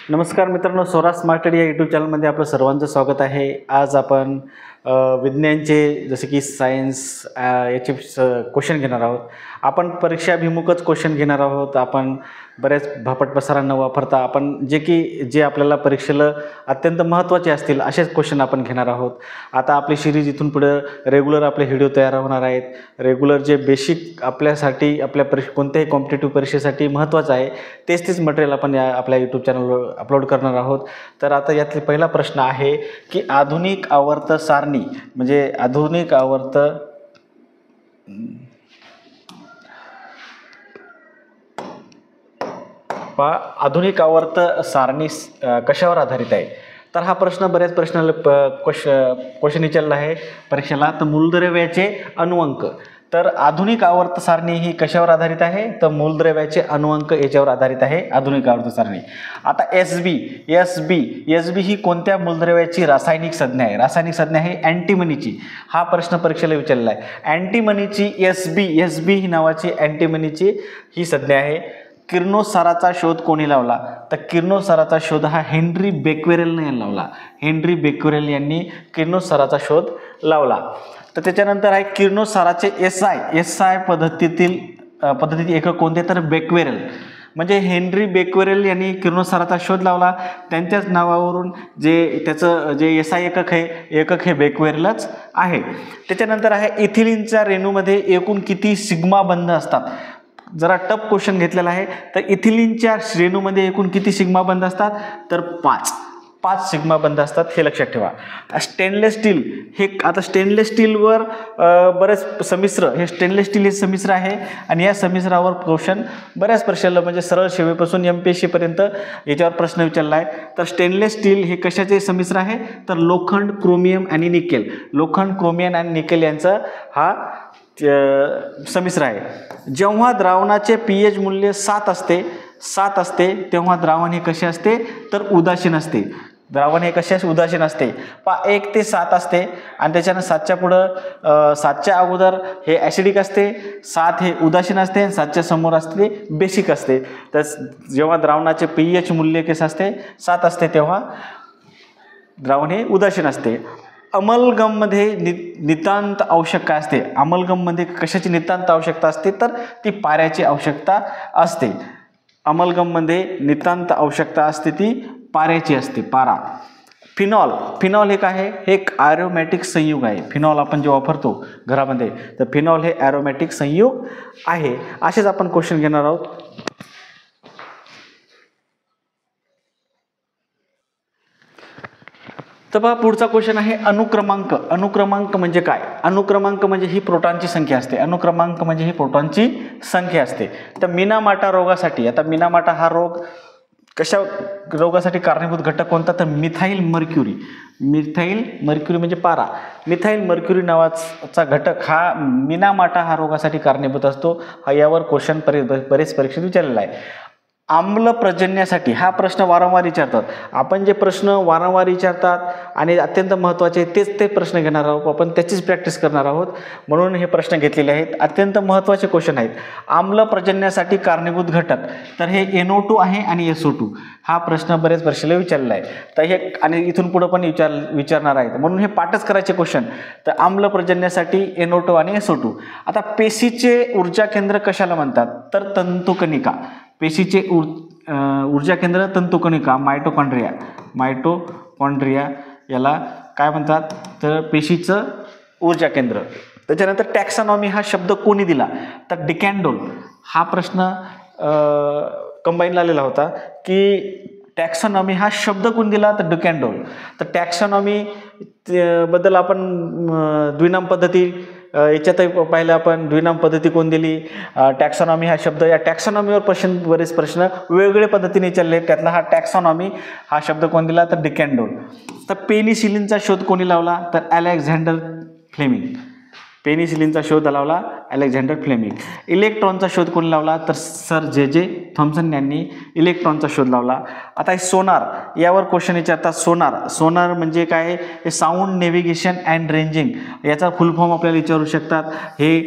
नमस्कार मित्रांनो, Swaraj smart study या यूट्यूब चॅनलमध्ये आपलं सर्वांचं स्वागत आहे. आज आपण विज्ञानचे जसे की सायन्स याचे क्वेश्चन घेणार आहोत. आपण परीक्षाभिमुखच क्वेश्चन घेणार आहोत. आपण बऱ्याच भापट पसारा न वापरता आपण जे आपल्याला परीक्षेला अत्यंत महत्त्वाचे असतील असेच क्वेश्चन आपण घेणार आहोत. आता आपली सिरीज इथून पुढं रेग्युलर आपले व्हिडिओ तयार होणार आहेत. रेग्युलर जे बेसिक आपल्यासाठी आपल्या कोणत्याही कॉम्पिटेटिव्ह परीक्षेसाठी महत्त्वाचं आहे तेच मटेरियल आपण आपल्या यूट्यूब चॅनलवर अपलोड करणार आहोत. तर आता यातला पहिला प्रश्न आहे की आधुनिक आवर्त सारणी म्हणजे आधुनिक आवर्त आधुनिक आवर्त सारणी कशावर आधारित आहे. तर हा प्रश्न बऱ्याच क्वेश्चन विचारला आहे परीक्षेला. तर मूलद्रव्याचे अणुअंक. तर आधुनिक आवर्त सारणी ही कशावर आधारित आहे, तर मूलद्रव्याचे अणुअंक याच्यावर आधारित आहे आधुनिक आवर्त सारणी. आता एस बी ही कोणत्या मूलद्रव्याची रासायनिक संज्ञा आहे. रासायनिक संज्ञा आहे अँटीमनीची. हा प्रश्न परीक्षेला विचारलेला आहे. अँटीमनीची एस बी ही नावाची अँटीमनीची ही संज्ञा आहे. किरणोत्साराचा शोध कोणी लावला, तर किरणोत्साराचा शोध हा हेनरी बेक्वेरेलने लावला. हेनरी बेक्वेरेल यांनी किरणोत्साराचा शोध लावला. तर त्याच्यानंतर आहे किरणोत्साराचे एस आय पद्धतीतील एकक कोणते, तर बेक्वेरेल. म्हणजे हेनरी बेक्वेरेल यांनी किरणोत्साराचा शोध लावला. त्यांच्याच नावावरून त्याचं जे एस आय एकक हे बेक्वेरेलच आहे. त्याच्यानंतर आहे इथिलीनच्या रेणूमध्ये एकूण किती सिग्मा बंध असतात. जरा टफ क्वेश्चन घेतलेला आहे. तर इथिलीनच्या रेणूमध्ये एकूण किती सिग्मा बंध असतात, तर 5 सिग्मा बंध असतात, हे लक्षात ठेवा. स्टेनलेस स्टील हे आता स्टेनलेस स्टीलवर बरेच संमिश्र हे स्टेनलेस स्टील हे संमिश्र आहे आणि या संमिश्रावर क्वेश्चन बऱ्याच परीक्षेला म्हणजे सरळ शेवेपासून MPSC पर्यंत याच्यावर प्रश्न विचारला आहे. तर स्टेनलेस स्टील हे कशाचे संमिश्र आहे, तर लोखंड, क्रोमियम आणि निकेल. लोखंड, क्रोमियम आणि निकेल यांचा हा संमिश्र आहे. जेव्हा द्रावणाचे pH मूल्य 7 असते तेव्हा द्रावण हे कसे असते, तर उदासीन असते. द्रावण हे कसे उदासीन असते. 1 ते 7 असते आणि त्याच्यानं 7च्या पुढं 7च्या अगोदर हे ॲसिडिक असते, 7 हे उदासीन असते आणि 7च्या समोर असते बेसिक असते. तर जेव्हा द्रावणाचे pH मूल्य कसे असते 7 असते तेव्हा द्रावण हे उदासीन असते. अमलगममध्ये नितांत आवश्यकता असते. अमलगममध्ये कशाची नितांत आवश्यकता असते, तर ती पाऱ्याची आवश्यकता असते. अमलगममध्ये नितांत आवश्यकता असते ती पाऱ्याची असते, पारा. फिनॉल हे काय आहे, हे एक ॲरोमॅटिक संयुग आहे. फिनॉल आपण जे वापरतो घरामध्ये, तर फिनॉल हे ॲरोमॅटिक संयुग आहे. असेच आपण क्वेश्चन घेणार आहोत. तर पहा पुढचा क्वेश्चन आहे अनुक्रमांक. अनुक्रमांक म्हणजे काय. अनुक्रमांक म्हणजे ही प्रोटॉनची संख्या असते. अनुक्रमांक म्हणजे ही प्रोटॉनची संख्या असते. तर मिनामाटा रोगासाठी, आता मिनामाटा हा रोग कशा रोगासाठी कारणीभूत घटक कोणता, तर मिथाइल मर्क्युरी. मिथाइल मर्क्युरी म्हणजे पारा. मिथाइल मर्क्युरी नावाचा घटक हा मिनामाटा हा रोगासाठी कारणीभूत असतो. यावर क्वेश्चन बरेच परीक्षेत विचारलेला आहे. आम्ल प्रजन्यासाठी हा प्रश्न वारंवार विचारतात. आपण जे प्रश्न वारंवार विचारतात आणि अत्यंत महत्त्वाचे ते प्रश्न घेणार आहोत. आपण त्याचीच प्रॅक्टिस करणार आहोत म्हणून हे प्रश्न घेतलेले आहेत. अत्यंत महत्त्वाचे क्वेश्चन आहेत. आम्ल प्रजन्यासाठी कारणीभूत घटक, तर हे NO2 आहे आणि SO2. हा प्रश्न बरेच परीक्षेला विचारलेला आहे. तर हे आणि इथून पुढं पण विचारणार आहेत म्हणून हे पाठच करायचे क्वेश्चन. तर आम्ल प्रजन्यासाठी NO2 आणि SO2. आता पेशीचे ऊर्जा केंद्र कशाला म्हणतात, तर तंतुकणिका. पेशीचे ऊर्जा केंद्र तंतुकणिका, मायटोकॉन्ड्रिया याला काय म्हणतात, तर पेशीचं ऊर्जा केंद्र. त्याच्यानंतर टॅक्सॉनॉमी हा शब्द कोणी दिला, तर डिकॅन्डोल. हा प्रश्न कंबाईन आलेला होता की टॅक्सॉनॉमी हा शब्द कोण दिला, तर डिकॅन्डोल. तर टॅक्सॉनॉमी बद्दल आपण द्विनाम पद्धती याच्यातही पाहिलं आपण. द्विनाम पद्धती कोण दिली, टॅक्सॉनॉमी हा शब्द. या टॅक्सॉनॉमीवर बरेच प्रश्न वेगवेगळ्या पद्धतीने चालले. त्यातला हा टॅक्सॉनॉमी हा शब्द कोण दिला, तर डिकॅन्डोल. तर पेनिसिलिनचा शोध कोणी लावला, तर अलेक्झांडर फ्लेमिंग. पेनिसिलिनचा शोध लावला अलेक्झांडर फ्लेमिंग. इलेक्ट्रॉनचा शोध कोणी लावला, तर सर जे थॉम्सन यांनी इलेक्ट्रॉनचा शोध लावला. आता हे सोनार यावर क्वेश्चन विचारतात. सोनार म्हणजे काय, हे साऊंड नेव्हिगेशन अँड रेंजिंग याचा फुल फॉर्म आपल्याला विचारू शकतात. हे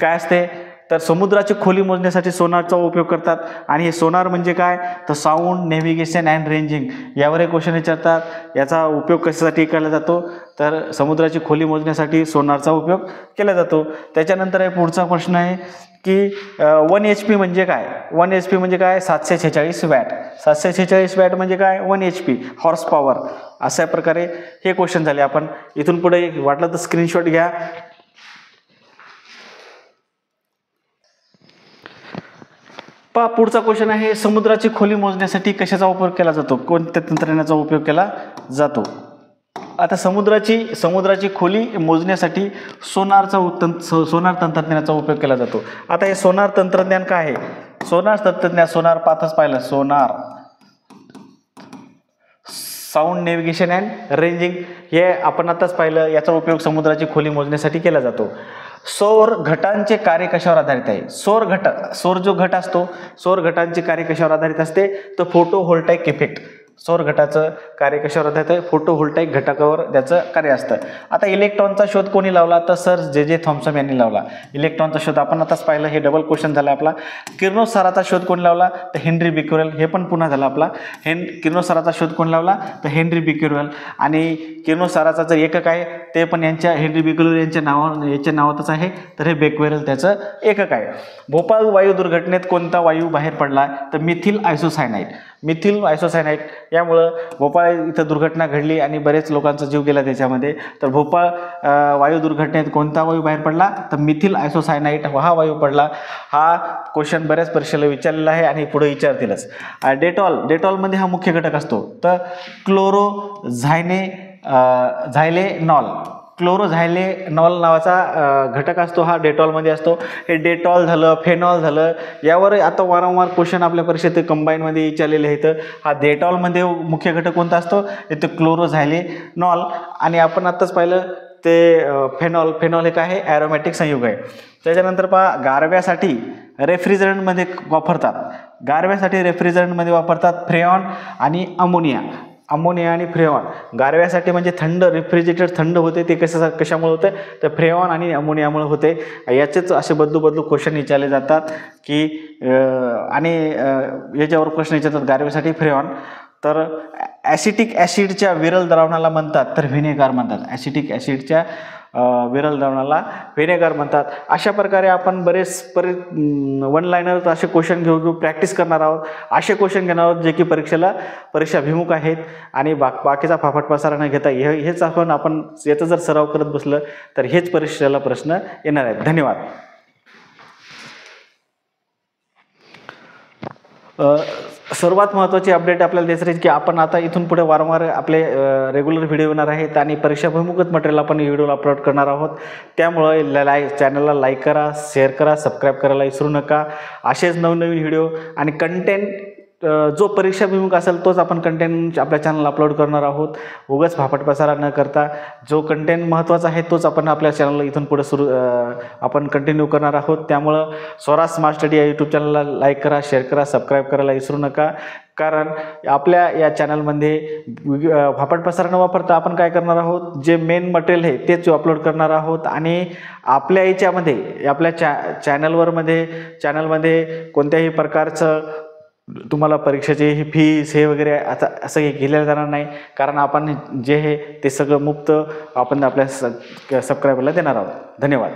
काय असते, तर समुद्राची खोली मोजण्यासाठी सोनारचा उपयोग करतात. आणि हे सोनार म्हणजे काय, तर साऊंड, नेव्हिगेशन अँड रेंजिंग यावर एक क्वेश्चन विचारतात. याचा उपयोग कशासाठी केला जातो, तर समुद्राची खोली मोजण्यासाठी सोनारचा उपयोग केला जातो. त्याच्यानंतर हे पुढचा प्रश्न आहे की 1 HP म्हणजे काय. 1 HP म्हणजे काय, 746 वॅट. 746 वॅट म्हणजे काय, 1 HP हॉर्स पॉवर. अशा प्रकारे हे क्वेश्चन झाले. आपण इथून पुढे वाटलं तर स्क्रीनशॉट घ्या. पुढचा क्वेश्चन आहे, समुद्राची खोली मोजण्यासाठी कशाचा उपयोग केला जातो, कोणत्या तंत्रज्ञानाचा उपयोग केला जातो. आता समुद्राची खोली मोजण्यासाठी सोनार तंत्रज्ञानाचा उपयोग केला जातो. आता हे सोनार तंत्रज्ञान काय आहे, सोनार तंत्रज्ञान, सोनार पाथच पाहिलं, सोनार, साऊंड, नेव्हिगेशन अँड रेंजिंग हे आपण आताच पाहिलं. याचा उपयोग समुद्राची खोली मोजण्यासाठी केला जातो. सौर घटांचे कार्य कशावर आधारित आहे. सौर जो घट असतो, सौर घटांचे कार्य कशावर आधारित असते, तर फोटोव्होल्टाईक इफेक्ट. सौर घटाचं कार्य कशावर आधारित आहे, फोटोव्होल्टाईक घटकावर त्याचं कार्य असतं. आता इलेक्ट्रॉनचा शोध कोणी लावला, तर सर जे थॉम्सन यांनी लावला. इलेक्ट्रॉनचा शोध आपण आताच पाहिलं, हे डबल क्वेश्चन झाला आपला. किरणोत्साराचा शोध कोणी लावला, तर हेनरी बिक्युरेल. हे पण पुन्हा झाला आपला. किरणोत्साराचा शोध कोणी लावला, तर हेनरी बिक्युरेल. आणि किरणोत्साराचा जर एकक आहे ते पण हेनरी बिक्युरेल यांच्या नावातच आहे, तर हे बेक्वेरेल त्याचं एकक आहे. भोपाळ वायू दुर्घटनेत कोणता वायू बाहेर पडला, तर मिथिल आयसोसायनाईट. यामुळं भोपाळ इथं दुर्घटना घडली आणि बरेच लोकांचा जीव गेला त्याच्यामध्ये. तर भोपाळ वायू दुर्घटनेत कोणता वायू बाहेर पडला, तर मिथिल आयसोसायनाईट हा वायू पडला. हा क्वेश्चन बऱ्याच परीक्षेला विचारलेला आहे आणि पुढे विचारतीलच. डेटॉलमध्ये हा मुख्य घटक असतो, तर क्लोरोझायलेनॉल नावाचा घटक असतो, हा डेटॉलमध्ये असतो. हे डेटॉल झालं, फेनॉल झालं, यावर आता वारंवार क्वेश्चन आपल्या परीक्षेत कंबाईनमध्ये विचारलेले आहेत. हा डेटॉलमध्ये मुख्य घटक कोणता असतो, ते क्लोरोझायलेनॉल. आणि आपण आत्ताच पाहिलं ते फेनॉल हे काय आहे, ॲरोमॅटिक संयुग आहे. त्याच्यानंतर पहा, गारव्यासाठी रेफ्रिजरंटमध्ये वापरतात फ्रेऑन आणि अमोनिया आणि फ्रेऑन. गारव्यासाठी म्हणजे रेफ्रिजरेटर थंड होते, ते कशामुळे होतं, तर फ्रेऑन आणि अमोनियामुळे होते. याचेच असे बदलू क्वेश्चन विचारले जातात की आणि याच्यावर प्रश्न विचारतात गारव्यासाठी फ्रेऑन. तर ॲसिटिक ॲसिडच्या विरल द्रावणाला म्हणतात, तर व्हिनेगार म्हणतात. ॲसिटिक ॲसिडच्या विरल द्रावणाला व्हिनेगार म्हणतात. अशा प्रकारे आपण बरेच वन लाईनर असे क्वेश्चन घेऊ प्रॅक्टिस करणार आहोत. असे क्वेश्चन घेणार आहोत जे की परीक्षाभिमुख आहेत आणि बाकीचा फाफट पसारा न घेता हेच आपण याचा जर सराव करत बसलं तर हेच परीक्षेला प्रश्न येणार आहेत. धन्यवाद. सर्वात महत्त्वाची अपडेट आपल्याला द्यायचं आहे की आपण आता इथून पुढे वारंवार आपले रेग्युलर व्हिडिओ येणार आहेत आणि परीक्षाभिमुखच मटेरियल आपण व्हिडिओला अपलोड करणार आहोत. त्यामुळे चॅनलला लाईक करा, शेअर करा, सबस्क्राईब करायला विसरू नका. असेच नवनवीन व्हिडिओ आणि कंटेंट जो परीक्षाभिमुख असेल तोच आपण कंटेंट आपल्या चॅनलला अपलोड करणार आहोत. उगाच फाफट पसारा न करता जो कंटेंट महत्त्वाचा आहे तोच आपण आपल्या चॅनलला इथून पुढे आपण कंटिन्यू करणार आहोत. त्यामुळं स्वराज स्मार्ट स्टडी या यूट्यूब चॅनलला लाईक करा, शेअर करा, सबस्क्राईब करायला विसरू नका. कारण आपल्या या चॅनलमध्ये फाफट पसारा न वापरता आपण काय करणार आहोत, जे मेन मटेरियल आहे तेच अपलोड करणार आहोत. आणि आपल्या याच्यामध्ये आपल्या चॅनलमध्ये कोणत्याही प्रकारचं तुम्हाला परीक्षेचे फीस वगैरे असं हे केलेलं जाणार नाही. कारण आपण जे हे ते सगळं मुक्त आपण आपल्या सबस्क्रायबरला देणार आहोत. धन्यवाद.